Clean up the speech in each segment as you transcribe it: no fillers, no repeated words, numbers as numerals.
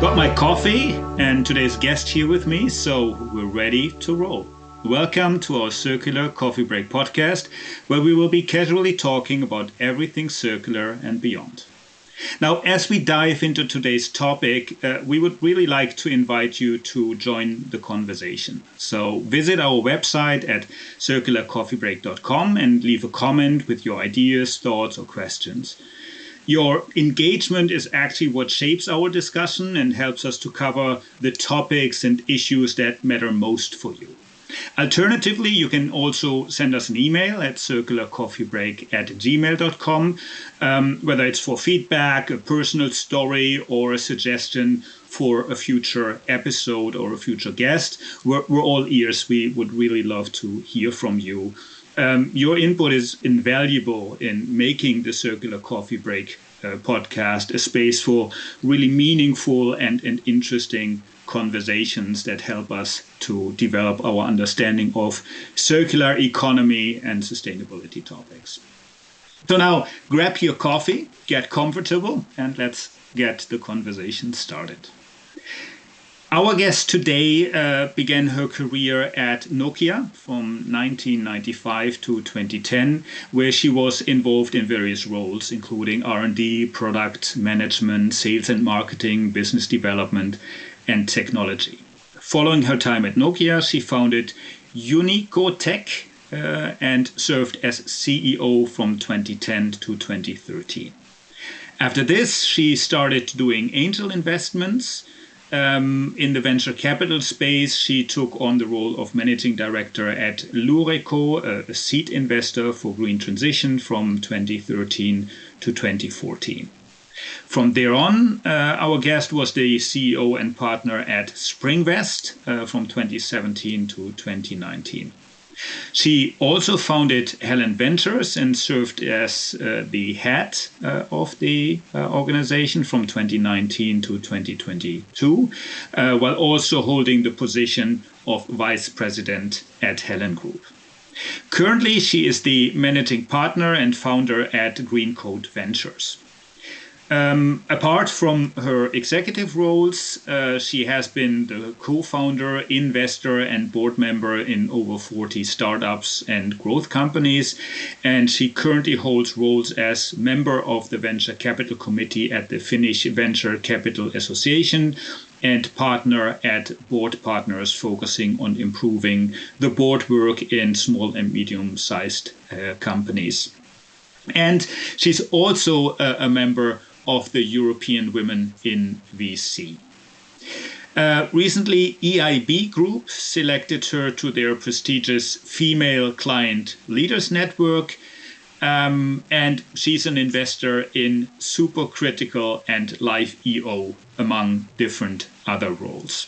Got my coffee and today's guest here with me, so we're ready to roll. Welcome to our Circular Coffee Break podcast, where we will be casually talking about everything circular and beyond. Now, as we dive into today's topic, we would really like to invite you to join the conversation. So visit our website at circularcoffeebreak.com and leave a comment with your ideas, thoughts, or questions. Your engagement is actually what shapes our discussion and helps us to cover the topics and issues that matter most for you. Alternatively, you can also send us an email at circularcoffeebreak@gmail.com, whether it's for feedback, a personal story, or a suggestion for a future episode or a future guest. We're all ears. We would really love to hear from you. Your input is invaluable in making the Circular Coffee Break podcast a space for really meaningful and interesting conversations that help us to develop our understanding of circular economy and sustainability topics. So now grab your coffee, get comfortable, and let's get the conversation started. Our guest today began her career at Nokia from 1995 to 2010, where she was involved in various roles, including R&D, product management, sales and marketing, business development, and technology. Following her time at Nokia, she founded Unico Tech and served as CEO from 2010 to 2013. After this, she started doing angel investments. In the venture capital space, she took on the role of managing director at Lureco, a seed investor for green transition from 2013 to 2014. From there on, our guest was the CEO and partner at Springvest from 2017 to 2019. She also founded Helen Ventures and served as the head of the organization from 2019 to 2022, while also holding the position of vice president at Helen Group. Currently, she is the managing partner and founder at Greencode Ventures. Apart from her executive roles, she has been the co-founder, investor, and board member in over 40 startups and growth companies. And she currently holds roles as member of the Venture Capital Committee at the Finnish Venture Capital Association and partner at Board Partners, focusing on improving the board work in small and medium-sized companies. And she's also a member of the European Women in VC. Recently, EIB Group selected her to their prestigious Female Client Leaders Network, and she's an investor in Supercritical and Life.io, among different other roles.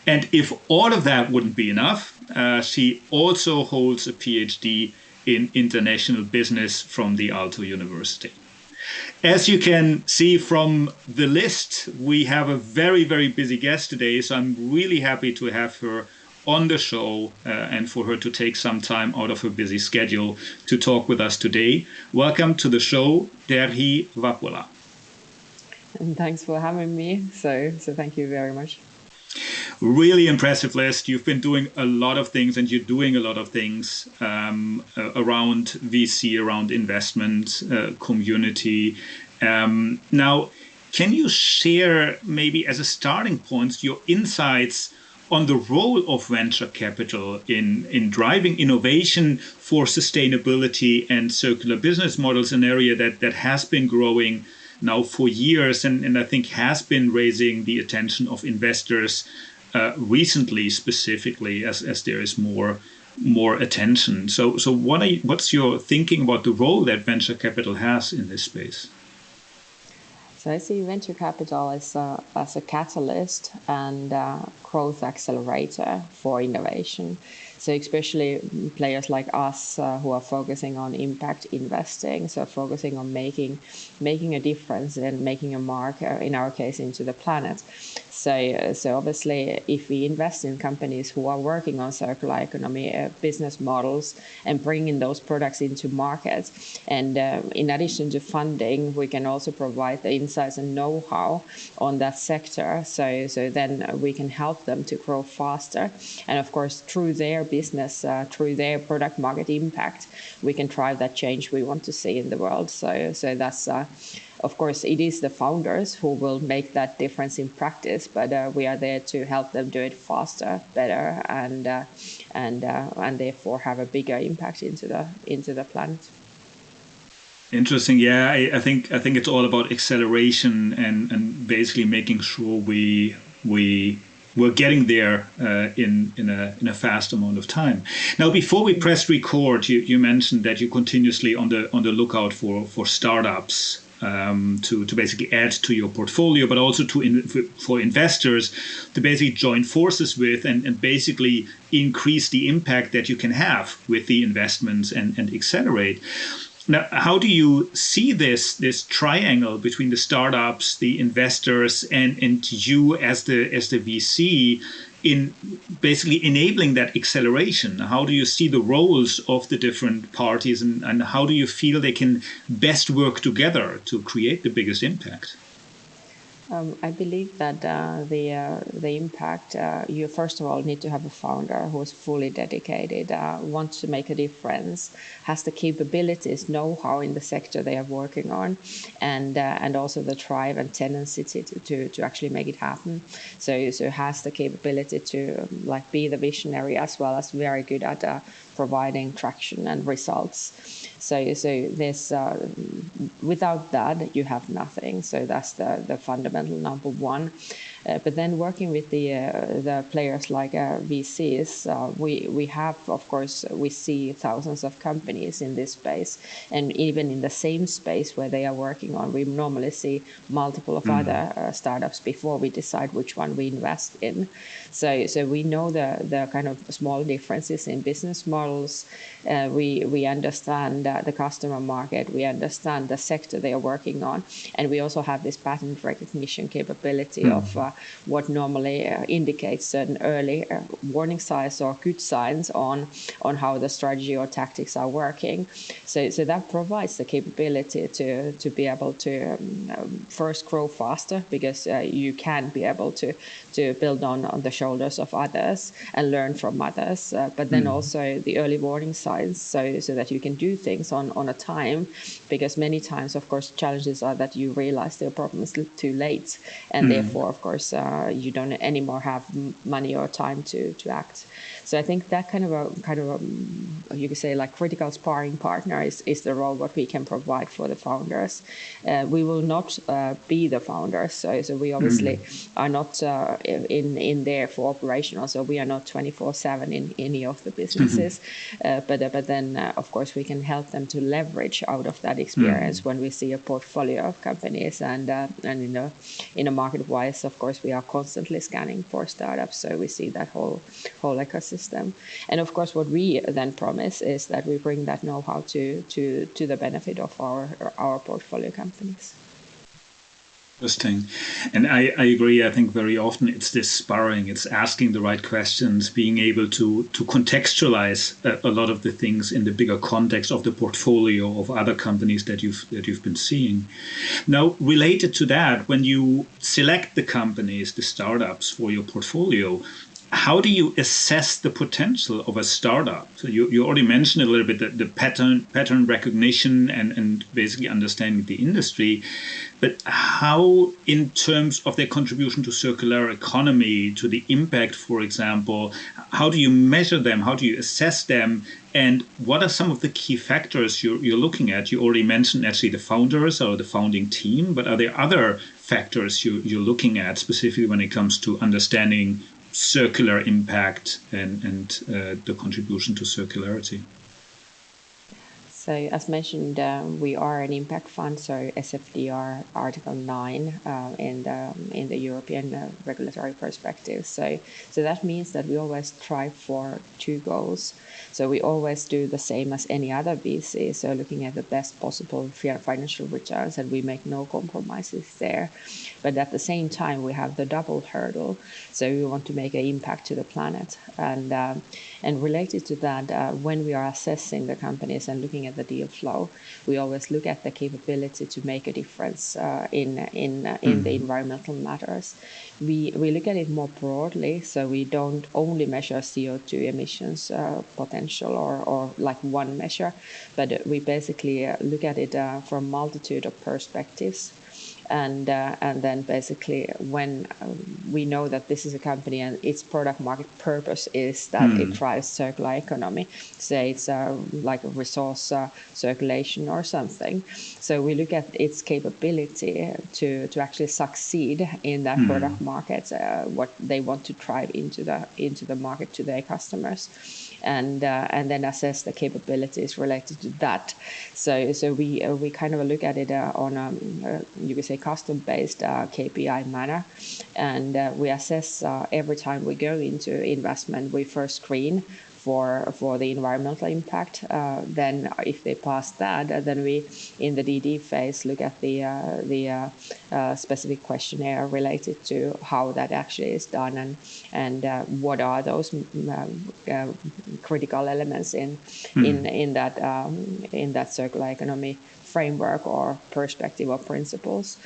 And if all of that wouldn't be enough, she also holds a PhD in international business from the Aalto University. As you can see from the list, we have a very, very busy guest today, so I'm really happy to have her on the show and for her to take some time out of her busy schedule to talk with us today. Welcome to the show, Terhi Vapola. And thanks for having me. So thank you very much. Really impressive list. You've been doing a lot of things, and you're doing a lot of things around VC, around investment, community. Now, can you share maybe as a starting point your insights on the role of venture capital in driving innovation for sustainability and circular business models, an area that has been growing now for years and I think has been raising the attention of investors recently, specifically as there is more attention. So what's your thinking about the role that venture capital has in this space? So I see venture capital as a catalyst and growth accelerator for innovation. So especially players like us who are focusing on impact investing, so focusing on making a difference and making a mark, in our case, into the planet. So obviously, if we invest in companies who are working on circular economy business models and bringing those products into markets, and in addition to funding, we can also provide the insights and know-how on that sector. So then we can help them to grow faster, and of course, through their business, through their product market impact, we can drive that change we want to see in the world. So that's. Of course, it is the founders who will make that difference in practice, but we are there to help them do it faster, better, and therefore have a bigger impact into the planet. Interesting. Yeah, I think it's all about acceleration and basically making sure we're getting there in a fast amount of time. Now, before we press record, you mentioned that you're continuously on the lookout for startups to basically add to your portfolio, but also for investors to basically join forces with and basically increase the impact that you can have with the investments and accelerate. Now, how do you see this triangle between the startups, the investors, and you as the VC in basically enabling that acceleration? How do you see the roles of the different parties, and how do you feel they can best work together to create the biggest impact? I believe that the impact, you first of all need to have a founder who is fully dedicated, wants to make a difference, has the capabilities, know-how in the sector they are working on, and also the drive and tendency to actually make it happen. So has the capability to be the visionary as well as very good at providing traction and results. So there's without that you have nothing. So that's the fundamental number one. But then working with the players like VCs, we have, of course, we see thousands of companies in this space, and even in the same space where they are working on, we normally see multiple of other startups before we decide which one we invest in. So we know the kind of small differences in business models. We understand the customer market. We understand the sector they are working on, and we also have this pattern recognition capability of what normally indicates certain early warning signs or good signs on how the strategy or tactics are working. So that provides the capability to be able to first grow faster, because you can be able to build on the shoulders of others and learn from others, but then also the early warning signs, so that you can do things on a time, because many times, of course, challenges are that you realize the problem is too late, and therefore, of course, you don't anymore have money or time to act. So I think that kind of a you could say like critical sparring partner is the role what we can provide for the founders. We will not be the founders, so we obviously are not in there for operational. So we are not 24/7 in any of the businesses, but then of course we can help them to leverage out of that experience when we see a portfolio of companies, and in a market wise, of course, we are constantly scanning for startups. So we see that whole ecosystem, and of course, what we then promise is that we bring that know-how to the benefit of our portfolio companies. Interesting. And I agree. I think very often it's this sparring, it's asking the right questions, being able to contextualize a lot of the things in the bigger context of the portfolio of other companies that you've been seeing. Now, related to that, when you select the companies, the startups for your portfolio, how do you assess the potential of a startup? So you already mentioned a little bit the pattern recognition and basically understanding the industry, but how, in terms of their contribution to circular economy, to the impact, for example, how do you measure them? How do you assess them? And what are some of the key factors you're looking at? You already mentioned actually the founders or the founding team, but are there other factors you're looking at specifically when it comes to understanding circular impact and the contribution to circularity? So as mentioned, we are an impact fund, so SFDR Article 9 in the European regulatory perspective. So that means that we always strive for two goals. So we always do the same as any other VC, so looking at the best possible financial returns, and we make no compromises there. But at the same time, we have the double hurdle, so we want to make an impact to the planet. And related to that, when we are assessing the companies and looking at the deal flow, we always look at the capability to make a difference in the environmental matters. We look at it more broadly, so we don't only measure CO2 emissions potential or like one measure, but we basically look at it from a multitude of perspectives. And then basically when we know that this is a company and its product market purpose is that it drives circular economy, say it's like a resource circulation or something. So we look at its capability to actually succeed in that product market, what they want to drive into the market to their customers. And then assess the capabilities related to that. So we kind of look at it on you could say custom-based KPI manner, and we assess every time we go into investment. We first screen for the environmental impact. Then if they pass that, then we in the DD phase look at the specific questionnaire related to how that actually is done and what are those critical elements in that circular economy framework or perspective or principles.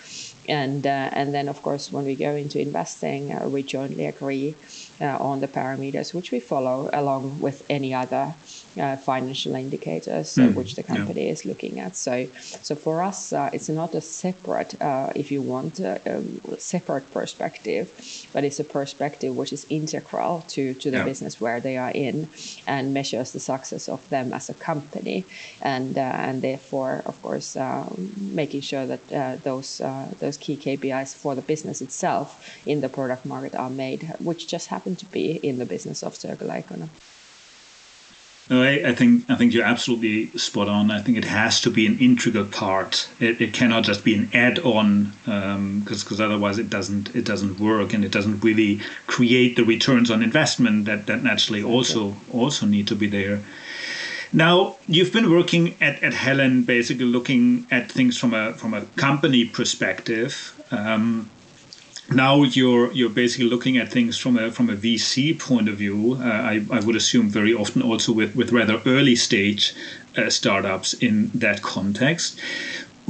And then, of course, when we go into investing, we jointly agree on the parameters which we follow along with any other financial indicators which the company is looking at. So for us, it's not a separate, if you want, separate perspective, but it's a perspective which is integral to the business where they are in and measures the success of them as a company, and therefore, of course, making sure that those key KPIs for the business itself in the product market are made, which just happen to be in the business of circular economy. No, I think you're absolutely spot on. I think it has to be an integral part. It cannot just be an add-on, because otherwise it doesn't work, and it doesn't really create the returns on investment that naturally also need to be there. Now, you've been working at Helen, basically looking at things from a company perspective. Now you're basically looking at things from a VC point of view. I would assume very often also with rather early stage startups in that context.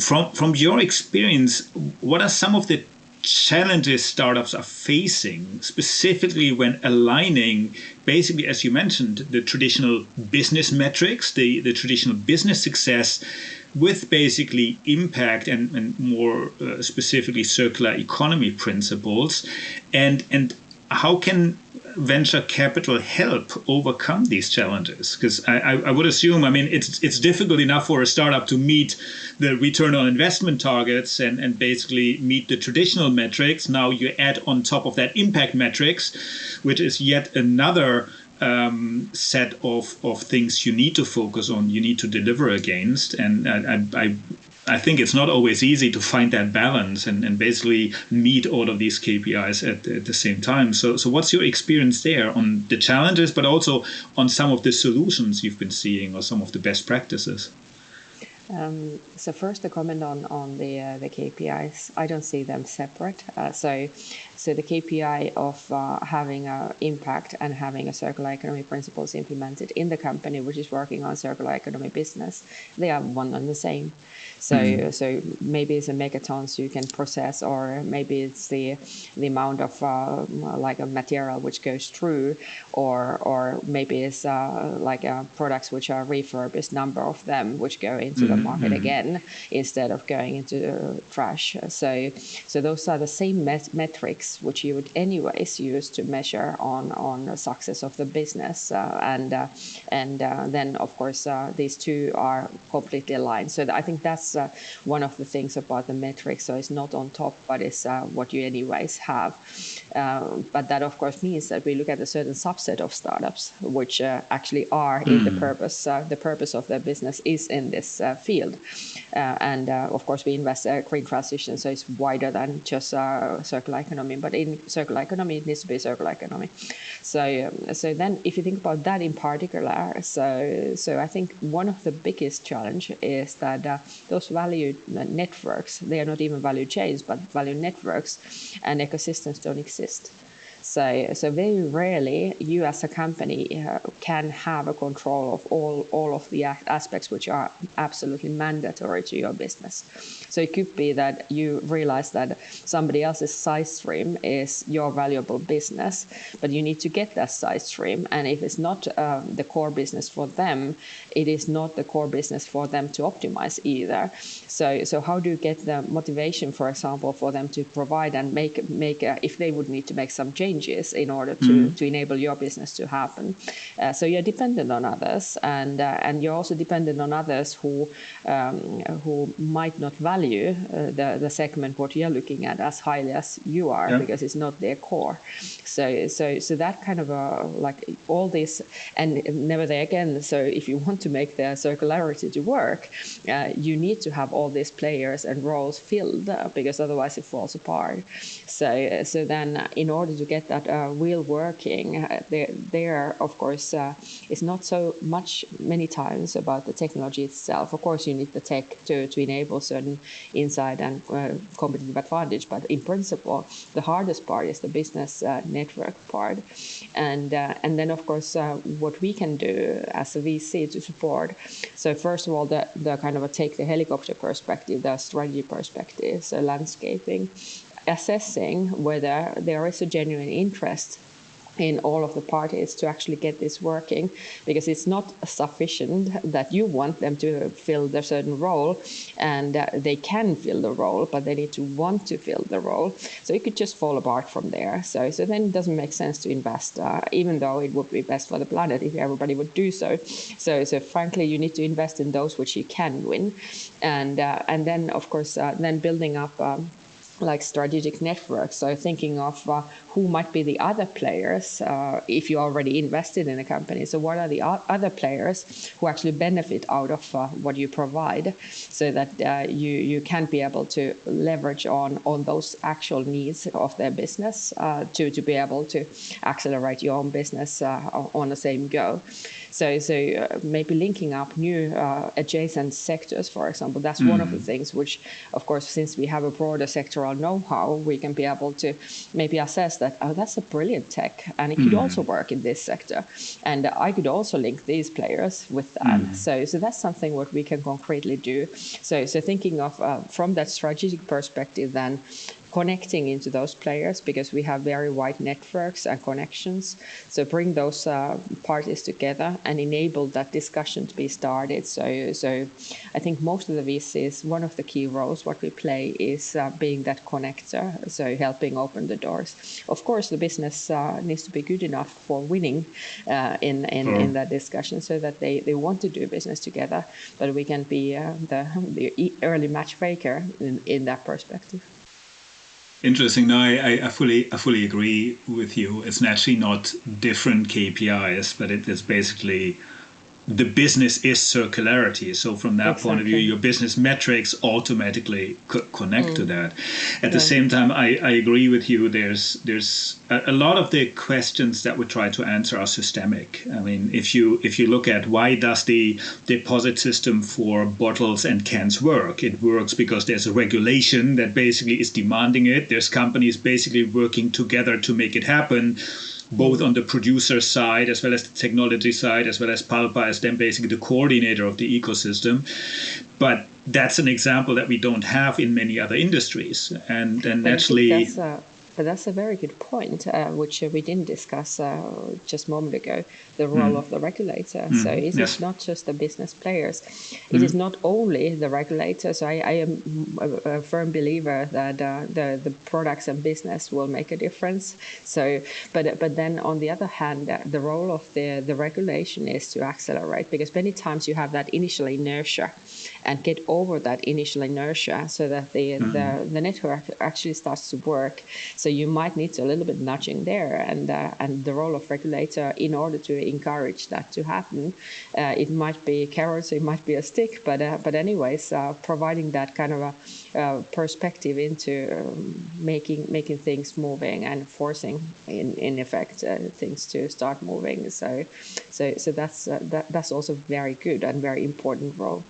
From your experience, what are some of the challenges startups are facing, specifically when aligning, basically, as you mentioned, the traditional business metrics, the traditional business success, with basically impact and more specifically circular economy principles, and how can venture capital help overcome these challenges? Because I would assume, I mean, it's difficult enough for a startup to meet the return on investment targets and basically meet the traditional metrics. Now you add on top of that impact metrics, which is yet another set of things you need to focus on, you need to deliver against. And I think it's not always easy to find that balance and basically meet all of these KPIs at the same time. So what's your experience there on the challenges, but also on some of the solutions you've been seeing or some of the best practices? So first, a comment on the KPIs. I don't see them separate. So the KPI of having an impact and having a circular economy principles implemented in the company which is working on circular economy business, they are one and the same. So maybe it's a megatons you can process, or maybe it's the amount of like a material which goes through, or maybe it's like products which are refurbished, number of them which go into the market again instead of going into trash. So those are the same metrics metrics which you would anyways use to measure on the success of the business, and then of course these two are completely aligned. So I think that's one of the things about the metrics. So it's not on top, but it's what you anyways have. But that of course means that we look at a certain subset of startups which actually are in the purpose. The purpose of their business is in this field, and of course we invest green transition, so it's wider than just circular economy. But in circular economy, it needs to be circular economy. So then, if you think about that in particular, so I think one of the biggest challenge is that those value networks, they are not even value chains, but value networks and ecosystems don't exist. So very rarely you as a company can have a control of all of the aspects which are absolutely mandatory to your business. So it could be that you realize that somebody else's side stream is your valuable business, but you need to get that side stream. And if it's not the core business for them, it is not the core business for them to optimize either. So how do you get the motivation, for example, for them to provide and make if they would need to make some changes in order to enable your business to happen? So you're dependent on others, and you're also dependent on others who might not value the segment what you're looking at as highly as you are, because it's not their core. So that kind of like all this, and never there again. So if you want to make the circularity to work, you need to have all these players and roles filled, because otherwise it falls apart. So then in order to get that wheel working, there of course is not so much many times about the technology itself. Of course you need the tech to enable certain insight and competitive advantage, but in principle the hardest part is the business network part. And then of course what we can do as a VC to support. So first of all, the kind of take the helicopter perspective, the strategy perspective, so landscaping, assessing whether there is a genuine interest in all of the parties to actually get this working, because it's not sufficient that you want them to fill a certain role, and they can fill the role, but they need to want to fill the role. So it could just fall apart from there. So then it doesn't make sense to invest, even though it would be best for the planet if everybody would do so. So frankly, you need to invest in those which you can win, and then of course then building up like strategic networks. So thinking of who might be the other players if you already invested in a company. So what are the other players who actually benefit out of what you provide, so that you can be able to leverage on those actual needs of their business to be able to accelerate your own business on the same go. So maybe linking up new adjacent sectors, for example, that's one of the things which, of course, since we have a broader sectoral know-how, we can be able to maybe assess that, oh, that's a brilliant tech, and it could also work in this sector. And I could also link these players with that. So that's something what we can concretely do. So thinking of from that strategic perspective, then connecting into those players, because we have very wide networks and connections. So bring those parties together and enable that discussion to be started. So I think most of the VCs, one of the key roles what we play is being that connector, so helping open the doors. Of course, the business needs to be good enough for winning in that discussion, so that they want to do business together, but we can be the early matchmaker in that perspective. Interesting. No, I fully agree with you. It's actually not different KPIs, but it is basically the business is circularity. So from that point of view, your business metrics automatically connect to that. At the same time, I agree with you. There's a lot of the questions that we try to answer are systemic. I mean, if you look at why does the deposit system for bottles and cans work? It works because there's a regulation that basically is demanding it. There's companies basically working together to make it happen, both on the producer side as well as the technology side, as well as Palpa as then basically the coordinator of the ecosystem. But that's an example that we don't have in many other industries. And actually, But that's a very good point, which we didn't discuss just a moment ago, the role of the regulator. So it is Yes. not just the business players. It is not only the regulators. I am a firm believer that the products and business will make a difference. So, but then on the other hand, the role of the regulation is to accelerate, because many times you have that initial inertia, and get over that initial inertia so that the network actually starts to work. So you might need a little bit nudging there, and the role of regulator in order to encourage that to happen. It might be carrots, it might be a stick, but anyways, providing that kind of a perspective into making things moving and forcing in effect things to start moving. So that's also very good and very important role.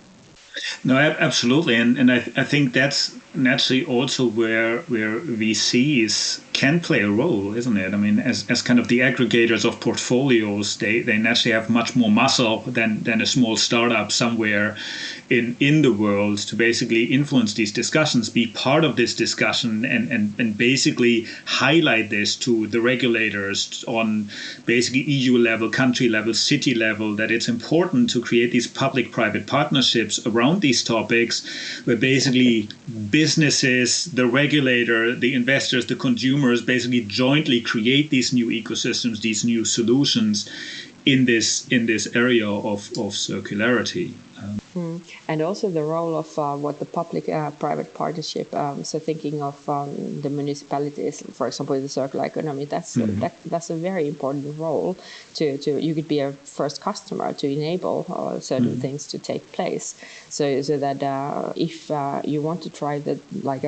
No, absolutely, and I think that's naturally also where VCs can play a role, isn't it? I mean, as kind of the aggregators of portfolios, they naturally have much more muscle than a small startup somewhere in the world to basically influence these discussions, be part of this discussion, and basically highlight this to the regulators on basically EU level, country level, city level, that it's important to create these public-private partnerships around these topics, where basically businesses, the regulator, the investors, the consumers basically jointly create these new ecosystems, these new solutions in this area of circularity. And also the role of what the public-private partnership. So thinking of the municipalities, for example, in the circular economy, that's a very important role. To you could be a first customer to enable certain things to take place. So that if you want to try the like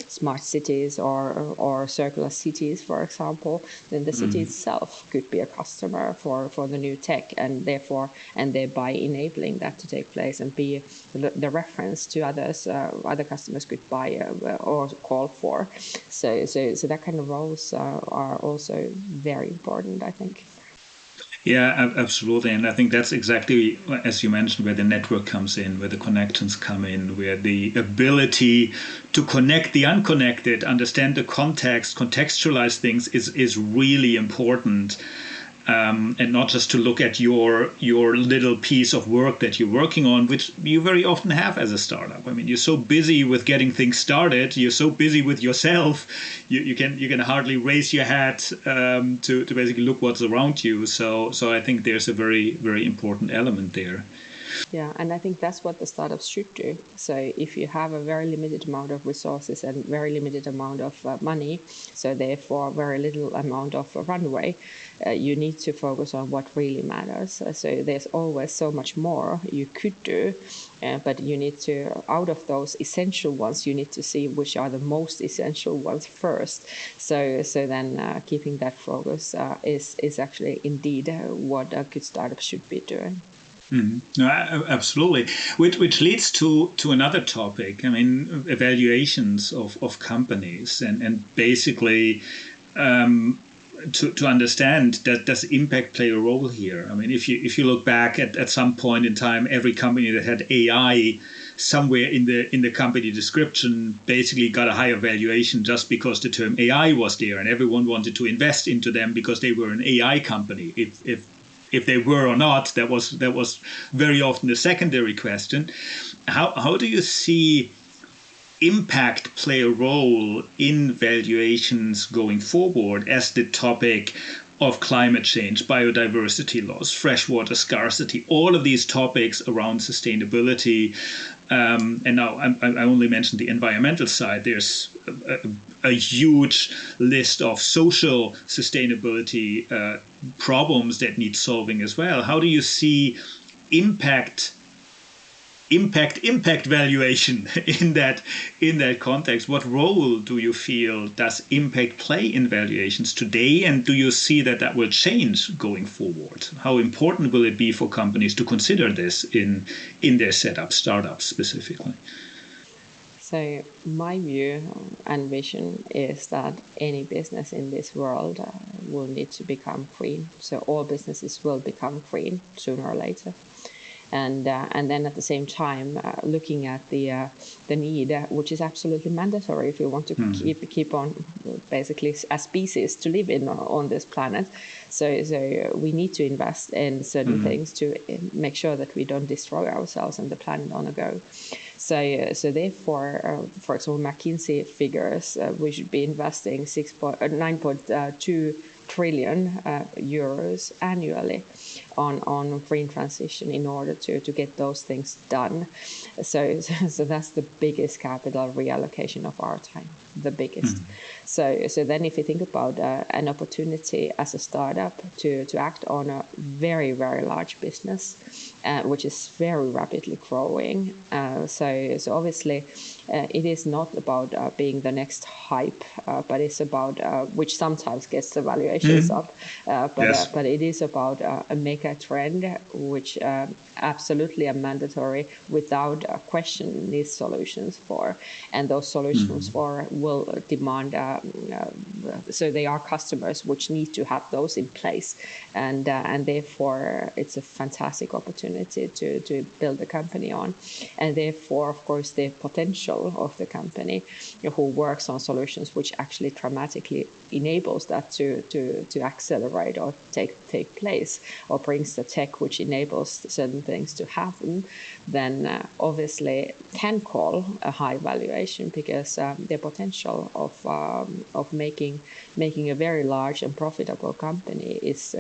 smart cities or circular cities, for example, then the city itself could be a customer for the new tech, and thereby enabling that to take place and be the reference to others, other customers could buy or call for. So that kind of roles are also very important, I think. Yeah, absolutely. And I think that's exactly, as you mentioned, where the network comes in, where the connections come in, where the ability to connect the unconnected, understand the context, contextualize things is really important. And not just to look at your little piece of work that you're working on, which you very often have as a startup. I mean, you're so busy with getting things started, you're so busy with yourself, you can hardly raise your hat to basically look what's around you. So I think there's a very important element there. Yeah, and I think that's what the startups should do. So if you have a very limited amount of resources and very limited amount of money, so therefore very little amount of runway, you need to focus on what really matters. So there's always so much more you could do, but you need to, out of those essential ones, you need to see which are the most essential ones first. So then keeping that focus is actually indeed what a good startup should be doing. No, absolutely. Which leads to another topic. I mean, evaluations of companies, and basically to understand that does impact play a role here. I mean, if you look back at some point in time, every company that had AI somewhere in the company description basically got a higher valuation just because the term AI was there, and everyone wanted to invest into them because they were an AI company. If they were or not, that was very often a secondary question. How do you see impact play a role in valuations going forward as the topic of climate change, biodiversity loss, freshwater scarcity, all of these topics around sustainability? And now I only mentioned the environmental side. There's a huge list of social sustainability problems that need solving as well. How do you see impact valuation in that context? What role do you feel does impact play in valuations today, and do you see that will change going forward? How important will it be for companies to consider this in their setup, startups specifically? So my view and vision is that any business in this world will need to become green. So all businesses will become green sooner or later. and then at the same time looking at the need, which is absolutely mandatory if we want to keep on basically as species to live on this planet. So we need to invest in certain things to make sure that we don't destroy ourselves and the planet on the go. So therefore, for example, McKinsey figures we should be investing 9.2 trillion euros annually on green transition in order to get those things done. So that's the biggest capital reallocation of our time, the biggest. So then if you think about an opportunity as a startup to act on a very, very large business, which is very rapidly growing. So obviously it is not about being the next hype, but it's about, which sometimes gets the valuations up, but it is about a mega trend, which absolutely are mandatory without a question needs solutions for. And those solutions for will demand, so they are customers which need to have those in place. And therefore it's a fantastic opportunity to build a company on. And therefore, of course, the potential of the company who works on solutions which actually dramatically enables that to accelerate or take place, or brings the tech which enables certain things to happen, then obviously can call a high valuation, because the potential of making a very large and profitable company is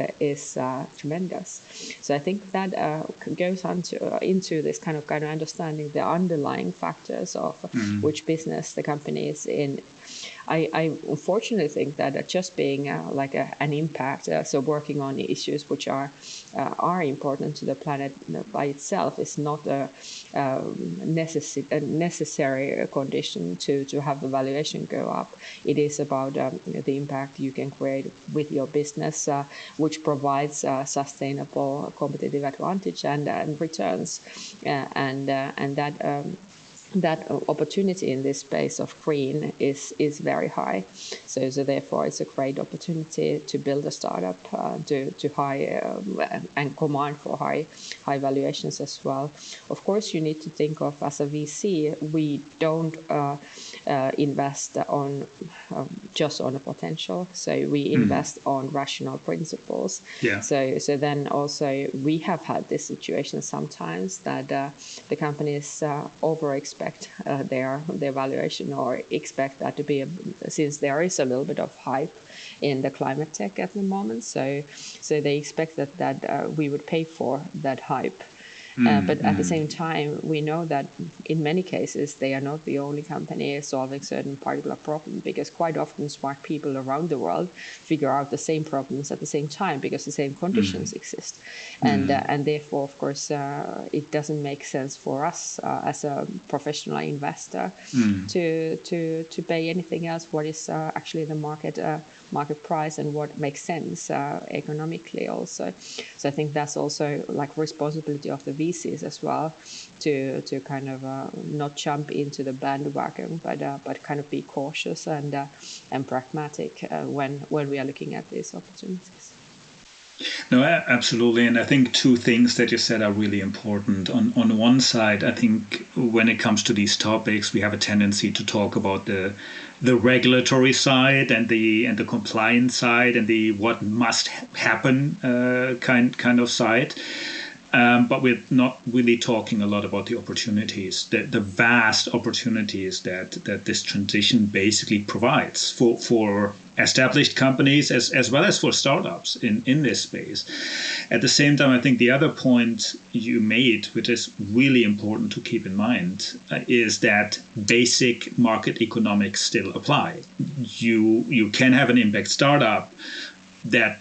tremendous. So I think that goes into this kind of understanding the underlying factors of which business the company is in. I unfortunately think that just being an impact, so working on issues which are important to the planet by itself, is not a necessary condition to have the valuation go up. It is about the impact you can create with your business, which provides sustainable competitive advantage and returns, and that opportunity in this space of green is very high. So therefore it's a great opportunity to build a startup to high and command for high valuations as well. Of course, you need to think of, as a VC, we don't invest on just on a potential. So we invest on rational principles. Yeah. So then also we have had this situation sometimes that the companies over-expect their valuation, or expect that to be, since there is a little bit of hype in the climate tech at the moment. So they expect that we would pay for that hype. But at the same time, we know that in many cases, they are not the only company solving certain particular problem, because quite often smart people around the world figure out the same problems at the same time, because the same conditions exist. And therefore, of course, it doesn't make sense for us as a professional investor to pay anything else what is actually the market price and what makes sense economically also. So I think that's also responsibility of the VCs as well, to kind of not jump into the bandwagon, but kind of be cautious and pragmatic when we are looking at these opportunities. No, absolutely. And I think two things that you said are really important. On one side, I think when it comes to these topics, we have a tendency to talk about the regulatory side and the compliance side and the what must happen kind of side. But we're not really talking a lot about the opportunities, the vast opportunities that this transition basically provides for established companies as well as for startups in this space. At the same time, I think the other point you made, which is really important to keep in mind, is that basic market economics still apply. You can have an impact startup that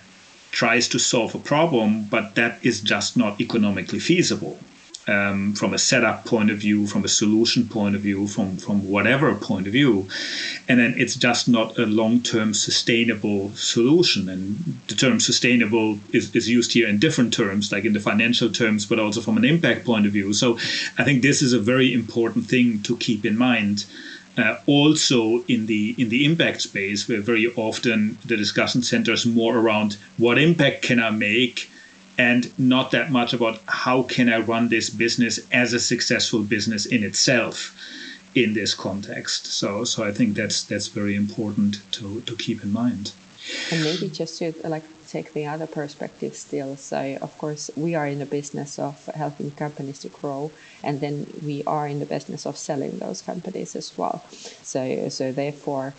tries to solve a problem, but that is just not economically feasible from a setup point of view, from a solution point of view, from whatever point of view. And then it's just not a long-term sustainable solution. And the term sustainable is used here in different terms, like in the financial terms, but also from an impact point of view. So I think this is a very important thing to keep in mind. Also in the impact space, where very often the discussion centers more around what impact can I make and not that much about how can I run this business as a successful business in itself in this context. So I think that's very important to keep in mind. And maybe just to like take the other perspective still. So of course we are in the business of helping companies to grow, and then we are in the business of selling those companies as well. So therefore,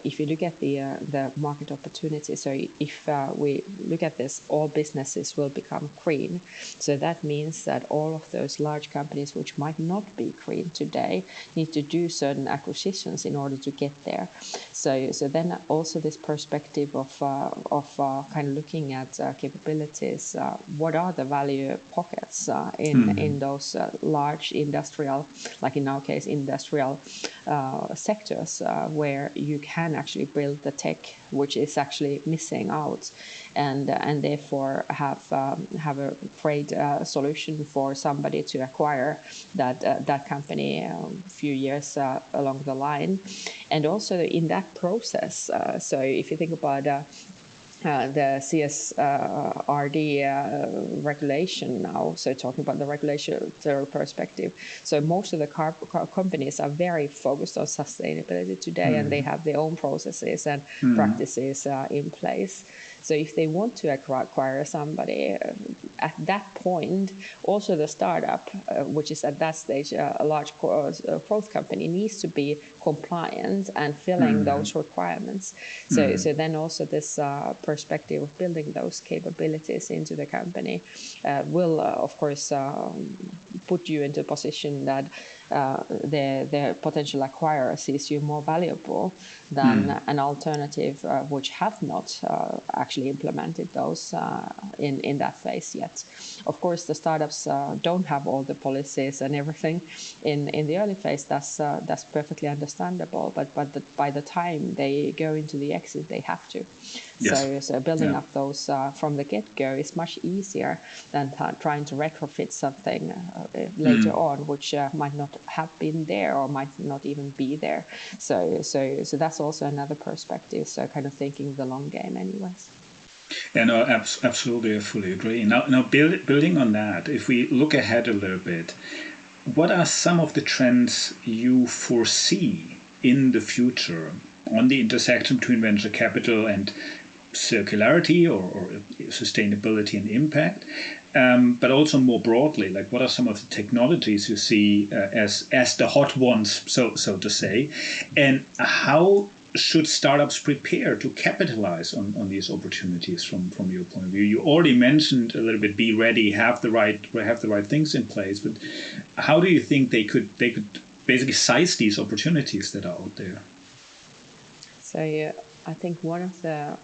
if you look at the market opportunity, so if we look at this, all businesses will become green. So that means that all of those large companies which might not be green today need to do certain acquisitions in order to get there. So then also this perspective of kind of looking at capabilities, what are the value pockets in those large industrial, like in our case, industrial sectors where you can actually build the tech which is actually missing out, and therefore have a great solution for somebody to acquire that company a few years along the line. And also in that process, so if you think about the CSRD regulation now, so talking about the regulatory perspective. So most of the companies are very focused on sustainability today, and they have their own processes and practices in place. So if they want to acquire somebody at that point, also the startup, which is at that stage a large growth company, needs to be compliant and filling those requirements. So then also this perspective of building those capabilities into the company will, of course, put you into a position that the potential acquirer sees you more valuable than an alternative which have not actually implemented those in that phase yet. Of course, the startups don't have all the policies and everything in the early phase. That's perfectly understandable. But by the time they go into the exit, they have to. Yes. So building up those from the get-go is much easier than trying to retrofit something later on, which might not have been there or might not even be there. So that's also another perspective. So kind of thinking the long game, anyways. Yeah, no, absolutely, I fully agree. Now building on that, if we look ahead a little bit, what are some of the trends you foresee in the future on the intersection between venture capital and circularity or sustainability and impact, but also more broadly, like what are some of the technologies you see as the hot ones, so to say, and how should startups prepare to capitalize on these opportunities from your point of view? You already mentioned a little bit, be ready, have the right things in place, but how do you think they could basically size these opportunities that are out there? So I think one of the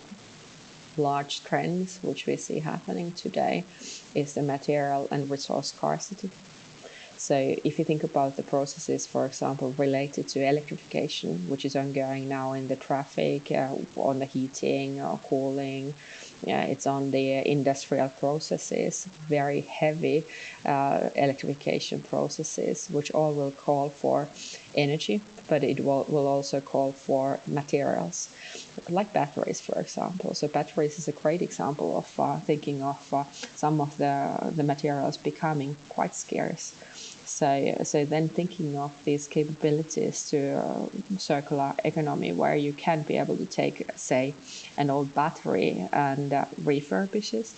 large trends which we see happening today is the material and resource scarcity. So if you think about the processes, for example, related to electrification, which is ongoing now in the traffic, on the heating or cooling, it's on the industrial processes, very heavy electrification processes, which all will call for energy, but it will also call for materials, like batteries, for example. So batteries is a great example of thinking of some of the materials becoming quite scarce. So then thinking of these capabilities to circular economy, where you can be able to take, say, an old battery and refurbish it,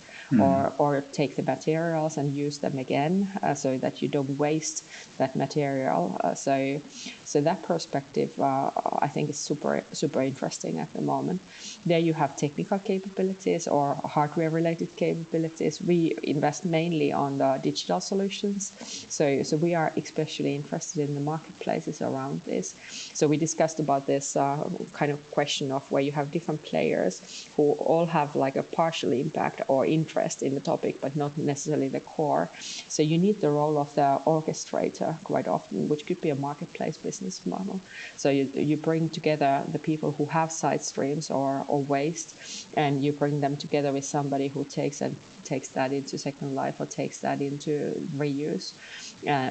or take the materials and use them again, so that you don't waste that material. So that perspective, I think, is super interesting at the moment. There you have technical capabilities or hardware-related capabilities. We invest mainly on the digital solutions. So we are especially interested in the marketplaces around this. So we discussed about this kind of question of where you have different players who all have like a partial impact or interest in the topic, but not necessarily the core. So you need the role of the orchestrator quite often, which could be a marketplace business model. So you bring together the people who have side streams or waste, and you bring them together with somebody who takes that into Second Life or takes that into reuse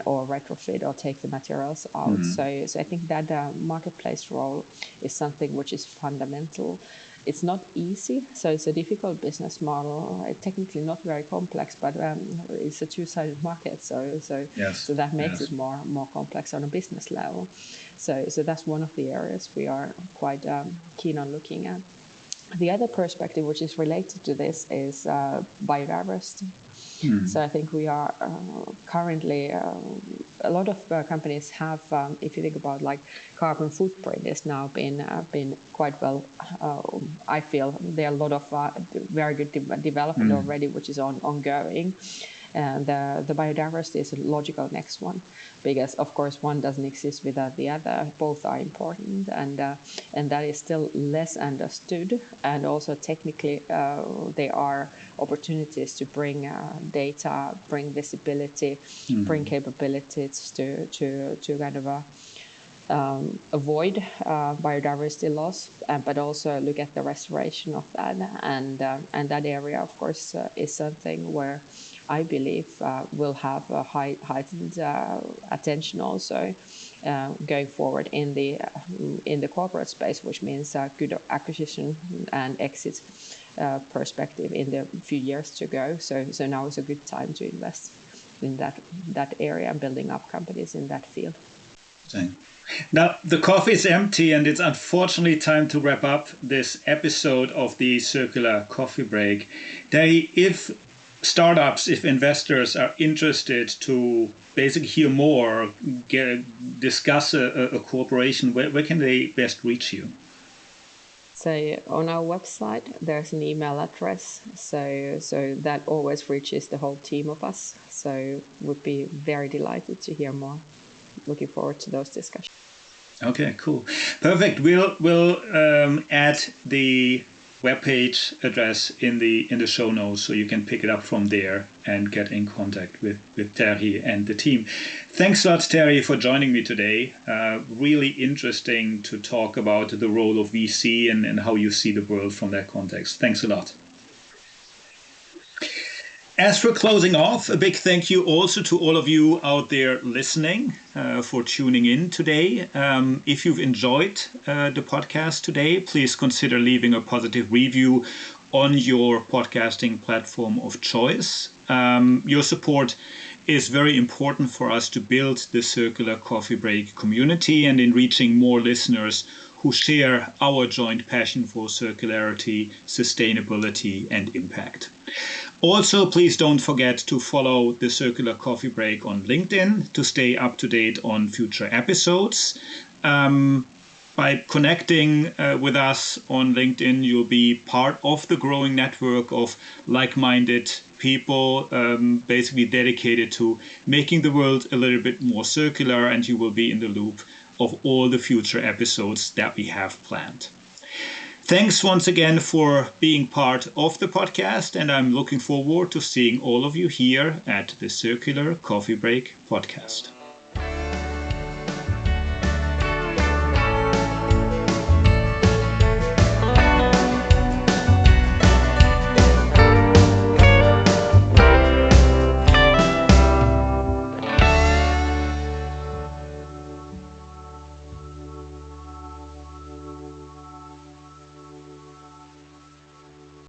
or retrofit or take the materials out. So I think that marketplace role is something which is fundamental. It's not easy, so it's a difficult business model. Technically not very complex, but it's a two-sided market, so that makes it more complex on a business level. So that's one of the areas we are quite keen on looking at. The other perspective, which is related to this, is biodiversity. So I think we are currently, a lot of companies have, if you think about like carbon footprint, has now been quite well, I feel there are a lot of very good development already, which is ongoing. And the biodiversity is a logical next one, because of course one doesn't exist without the other. Both are important, and that is still less understood. And also technically, there are opportunities to bring data, bring visibility, bring capabilities to kind of avoid biodiversity loss, but also look at the restoration of that. And that area, of course, is something where I believe will have a heightened attention also going forward in the corporate space, which means good acquisition and exit perspective in the few years to go. So now is a good time to invest in that area, building up companies in that field. Now, the coffee is empty, and it's unfortunately time to wrap up this episode of the Circular Coffee Break. If startups, if investors are interested to basically hear more, discuss a cooperation, where can they best reach you? So on our website, there's an email address. So that always reaches the whole team of us. So would be very delighted to hear more. Looking forward to those discussions. Okay, cool. Perfect. We'll add the webpage address in the show notes, so you can pick it up from there and get in contact with Terhi and the team. Thanks a lot, Terhi, for joining me today. Really interesting to talk about the role of VC and how you see the world from that context. Thanks a lot. As for closing off, a big thank you also to all of you out there listening for tuning in today. If you've enjoyed the podcast today, please consider leaving a positive review on your podcasting platform of choice. Your support is very important for us to build the Circular Coffee Break community and in reaching more listeners who share our joint passion for circularity, sustainability, and impact. Also, please don't forget to follow the Circular Coffee Break on LinkedIn to stay up to date on future episodes. By connecting with us on LinkedIn, you'll be part of the growing network of like-minded people, basically dedicated to making the world a little bit more circular, and you will be in the loop of all the future episodes that we have planned. Thanks once again for being part of the podcast, and I'm looking forward to seeing all of you here at the Circular Coffee Break podcast.